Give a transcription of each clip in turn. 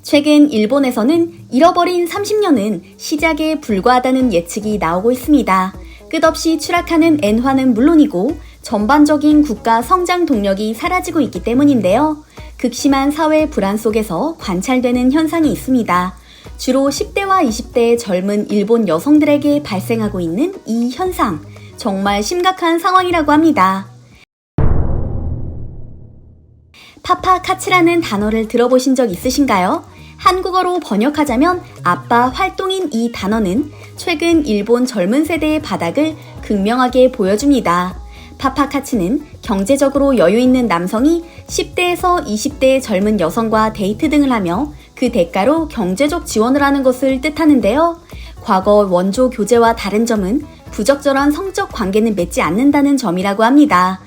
최근 일본에서는 잃어버린 30년은 시작에 불과하다는 예측이 나오고 있습니다. 끝없이 추락하는 엔화는 물론이고 전반적인 국가 성장 동력이 사라지고 있기 때문인데요. 극심한 사회 불안 속에서 관찰되는 현상이 있습니다. 주로 10대와 20대의 젊은 일본 여성들에게 발생하고 있는 이 현상, 정말 심각한 상황이라고 합니다. 파파카츠라는 단어를 들어보신 적 있으신가요? 한국어로 번역하자면 아빠 활동인 이 단어는 최근 일본 젊은 세대의 바닥을 극명하게 보여줍니다. 파파카츠는 경제적으로 여유 있는 남성이 10대에서 20대의 젊은 여성과 데이트 등을 하며 그 대가로 경제적 지원을 하는 것을 뜻하는데요. 과거 원조 교제와 다른 점은 부적절한 성적 관계는 맺지 않는다는 점이라고 합니다.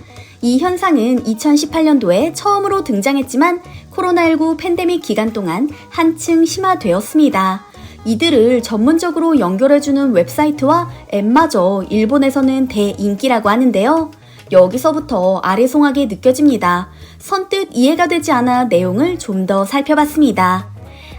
이 현상은 2018년도에 처음으로 등장했지만 코로나19 팬데믹 기간 동안 한층 심화되었습니다. 이들을 전문적으로 연결해주는 웹사이트와 앱마저 일본에서는 대인기라고 하는데요. 여기서부터 아리송하게 느껴집니다. 선뜻 이해가 되지 않아 내용을 좀 더 살펴봤습니다.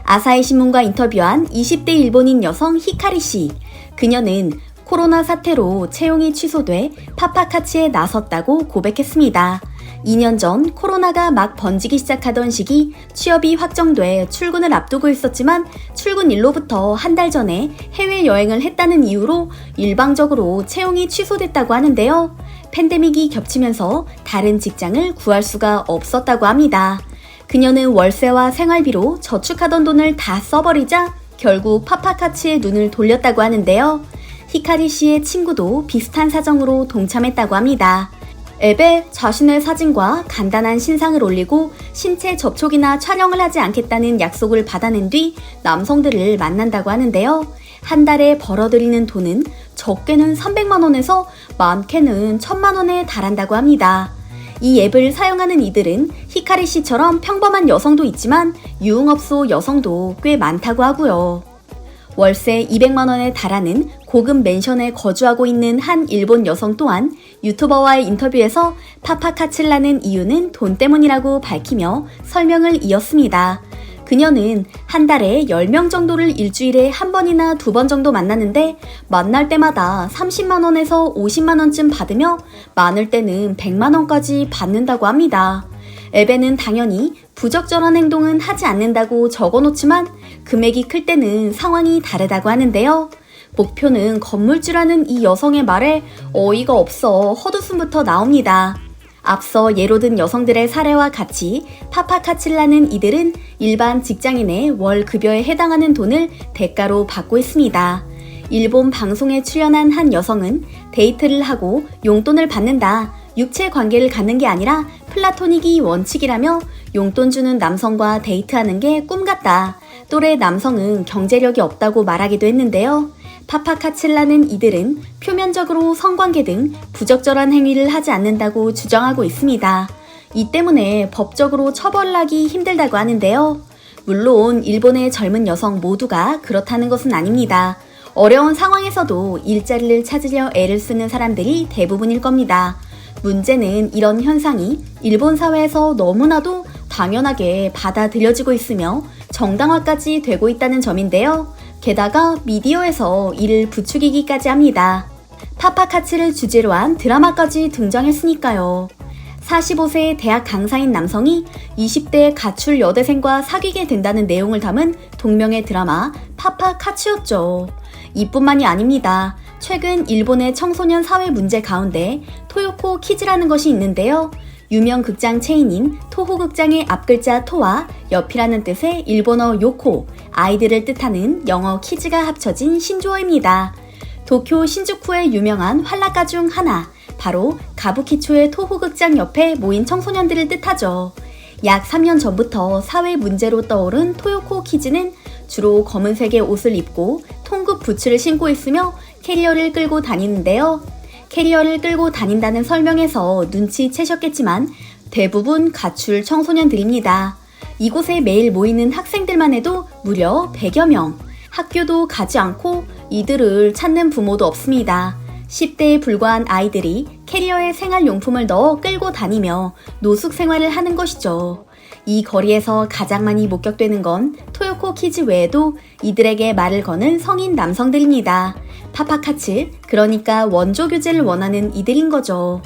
아사히 신문과 인터뷰한 20대 일본인 여성 히카리 씨. 그녀는 코로나 사태로 채용이 취소돼 파파카츠에 나섰다고 고백했습니다. 2년 전 코로나가 막 번지기 시작하던 시기 취업이 확정돼 출근을 앞두고 있었지만 출근일로부터 한 달 전에 해외여행을 했다는 이유로 일방적으로 채용이 취소됐다고 하는데요. 팬데믹이 겹치면서 다른 직장을 구할 수가 없었다고 합니다. 그녀는 월세와 생활비로 저축하던 돈을 다 써버리자 결국 파파카츠에 눈을 돌렸다고 하는데요. 히카리 씨의 친구도 비슷한 사정으로 동참했다고 합니다. 앱에 자신의 사진과 간단한 신상을 올리고 신체 접촉이나 촬영을 하지 않겠다는 약속을 받아낸 뒤 남성들을 만난다고 하는데요. 한 달에 벌어들이는 돈은 적게는 300만 원에서 많게는 1000만 원에 달한다고 합니다. 이 앱을 사용하는 이들은 히카리 씨처럼 평범한 여성도 있지만 유흥업소 여성도 꽤 많다고 하고요. 월세 200만 원에 달하는 고급 맨션에 거주하고 있는 한 일본 여성 또한 유튜버와의 인터뷰에서 파파카츠라는 이유는 돈 때문이라고 밝히며 설명을 이었습니다. 그녀는 한 달에 10명 정도를 일주일에 한 번이나 2번 정도 만나는데 만날 때마다 30만 원에서 50만 원쯤 받으며 많을 때는 100만 원까지 받는다고 합니다. 앱에는 당연히 부적절한 행동은 하지 않는다고 적어놓지만 금액이 클 때는 상황이 다르다고 하는데요. 목표는 건물주라는 이 여성의 말에 어이가 없어 헛웃음부터 나옵니다. 앞서 예로 든 여성들의 사례와 같이 파파카츠라는 이들은 일반 직장인의 월 급여에 해당하는 돈을 대가로 받고 있습니다. 일본 방송에 출연한 한 여성은 데이트를 하고 용돈을 받는다. 육체 관계를 갖는 게 아니라 플라토닉이 원칙이라며 용돈 주는 남성과 데이트하는 게 꿈 같다. 또래 남성은 경제력이 없다고 말하기도 했는데요. 파파카츠라는 이들은 표면적으로 성관계 등 부적절한 행위를 하지 않는다고 주장하고 있습니다. 이 때문에 법적으로 처벌하기 힘들다고 하는데요. 물론 일본의 젊은 여성 모두가 그렇다는 것은 아닙니다. 어려운 상황에서도 일자리를 찾으려 애를 쓰는 사람들이 대부분일 겁니다. 문제는 이런 현상이 일본 사회에서 너무나도 당연하게 받아들여지고 있으며 정당화까지 되고 있다는 점인데요. 게다가 미디어에서 이를 부추기기까지 합니다. 파파카츠를 주제로 한 드라마까지 등장했으니까요. 45세의 대학 강사인 남성이 20대 가출 여대생과 사귀게 된다는 내용을 담은 동명의 드라마 파파카츠였죠. 이뿐만이 아닙니다. 최근 일본의 청소년 사회 문제 가운데 토요코 키즈라는 것이 있는데요. 유명 극장 체인인 토호 극장의 앞글자 토와 옆이라는 뜻의 일본어 요코, 아이들을 뜻하는 영어 키즈가 합쳐진 신조어입니다. 도쿄 신주쿠의 유명한 환락가 중 하나, 바로 가부키초의 토호 극장 옆에 모인 청소년들을 뜻하죠. 약 3년 전부터 사회 문제로 떠오른 토요코 키즈는 주로 검은색의 옷을 입고 통굽 부츠를 신고 있으며 캐리어를 끌고 다니는데요. 캐리어를 끌고 다닌다는 설명에서 눈치채셨겠지만 대부분 가출 청소년들입니다. 이곳에 매일 모이는 학생들만 해도 무려 100여 명. 학교도 가지 않고 이들을 찾는 부모도 없습니다. 10대에 불과한 아이들이 캐리어에 생활용품을 넣어 끌고 다니며 노숙 생활을 하는 것이죠. 이 거리에서 가장 많이 목격되는 건 토요코 키즈 외에도 이들에게 말을 거는 성인 남성들입니다. 파파카츠, 그러니까 원조 교제를 원하는 이들인 거죠.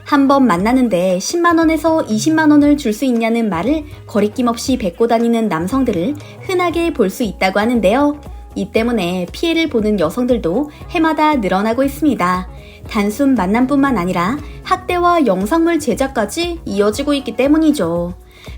한 번 만나는데 10만원에서 20만원을 줄 수 있냐는 말을 거리낌 없이 뱉고 다니는 남성들을 흔하게 볼 수 있다고 하는데요. 이 때문에 피해를 보는 여성들도 해마다 늘어나고 있습니다. 단순 만남뿐만 아니라 학대와 영상물 제작까지 이어지고 있기 때문이죠.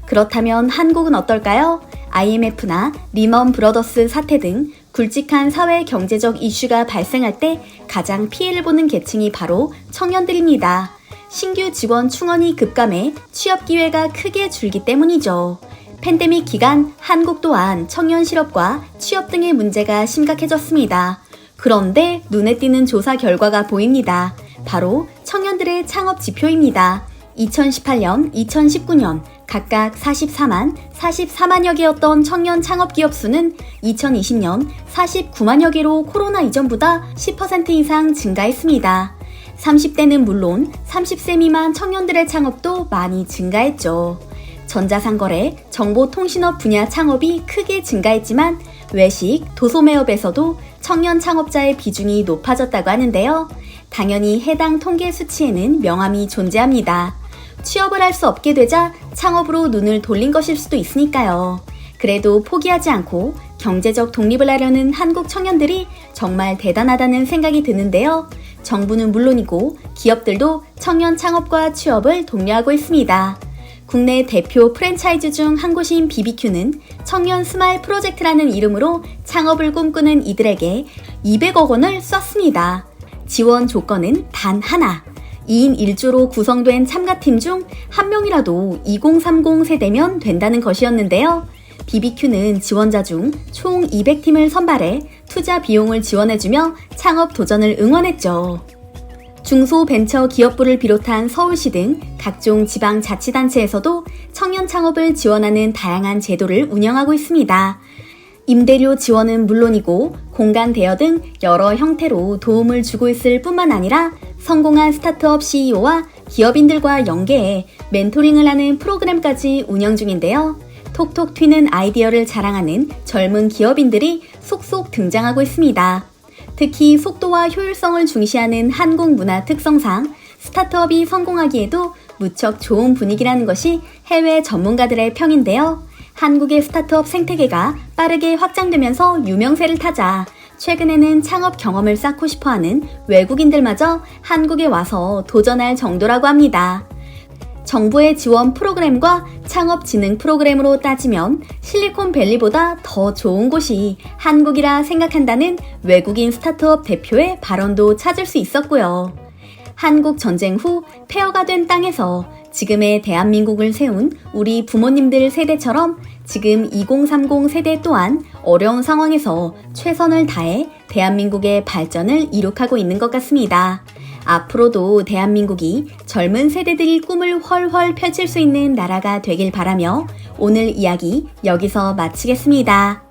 그렇다면 한국은 어떨까요? IMF나 리먼 브러더스 사태 등 굵직한 사회 경제적 이슈가 발생할 때 가장 피해를 보는 계층이 바로 청년들입니다. 신규 직원 충원이 급감해 취업 기회가 크게 줄기 때문이죠. 팬데믹 기간 한국 또한 청년 실업과 취업 등의 문제가 심각해졌습니다. 그런데 눈에 띄는 조사 결과가 보입니다. 바로 청년들의 창업 지표입니다. 2018년, 2019년 각각 44만여 개였던 청년 창업 기업 수는 2020년 49만여 개로 코로나 이전보다 10% 이상 증가했습니다. 30대는 물론 30세 미만 청년들의 창업도 많이 증가했죠. 전자상거래, 정보통신업 분야 창업이 크게 증가했지만 외식, 도소매업에서도 청년 창업자의 비중이 높아졌다고 하는데요. 당연히 해당 통계 수치에는 명암이 존재합니다. 취업을 할 수 없게 되자 창업으로 눈을 돌린 것일 수도 있으니까요. 그래도 포기하지 않고 경제적 독립을 하려는 한국 청년들이 정말 대단하다는 생각이 드는데요. 정부는 물론이고 기업들도 청년 창업과 취업을 독려하고 있습니다. 국내 대표 프랜차이즈 중 한 곳인 BBQ는 청년 스마일 프로젝트라는 이름으로 창업을 꿈꾸는 이들에게 200억 원을 쐈습니다. 지원 조건은 단 하나. 2인 1조로 구성된 참가팀 중 한 명이라도 2030 세대면 된다는 것이었는데요. BBQ는 지원자 중 총 200팀을 선발해 투자 비용을 지원해주며 창업 도전을 응원했죠. 중소벤처기업부를 비롯한 서울시 등 각종 지방자치단체에서도 청년 창업을 지원하는 다양한 제도를 운영하고 있습니다. 임대료 지원은 물론이고 공간 대여 등 여러 형태로 도움을 주고 있을 뿐만 아니라 성공한 스타트업 CEO와 기업인들과 연계해 멘토링을 하는 프로그램까지 운영 중인데요. 톡톡 튀는 아이디어를 자랑하는 젊은 기업인들이 속속 등장하고 있습니다. 특히 속도와 효율성을 중시하는 한국 문화 특성상 스타트업이 성공하기에도 무척 좋은 분위기라는 것이 해외 전문가들의 평인데요. 한국의 스타트업 생태계가 빠르게 확장되면서 유명세를 타자 최근에는 창업 경험을 쌓고 싶어하는 외국인들마저 한국에 와서 도전할 정도라고 합니다. 정부의 지원 프로그램과 창업 진흥 프로그램으로 따지면 실리콘밸리보다 더 좋은 곳이 한국이라 생각한다는 외국인 스타트업 대표의 발언도 찾을 수 있었고요. 한국 전쟁 후 폐허가 된 땅에서 지금의 대한민국을 세운 우리 부모님들 세대처럼 지금 2030 세대 또한 어려운 상황에서 최선을 다해 대한민국의 발전을 이룩하고 있는 것 같습니다. 앞으로도 대한민국이 젊은 세대들이 꿈을 훨훨 펼칠 수 있는 나라가 되길 바라며 오늘 이야기 여기서 마치겠습니다.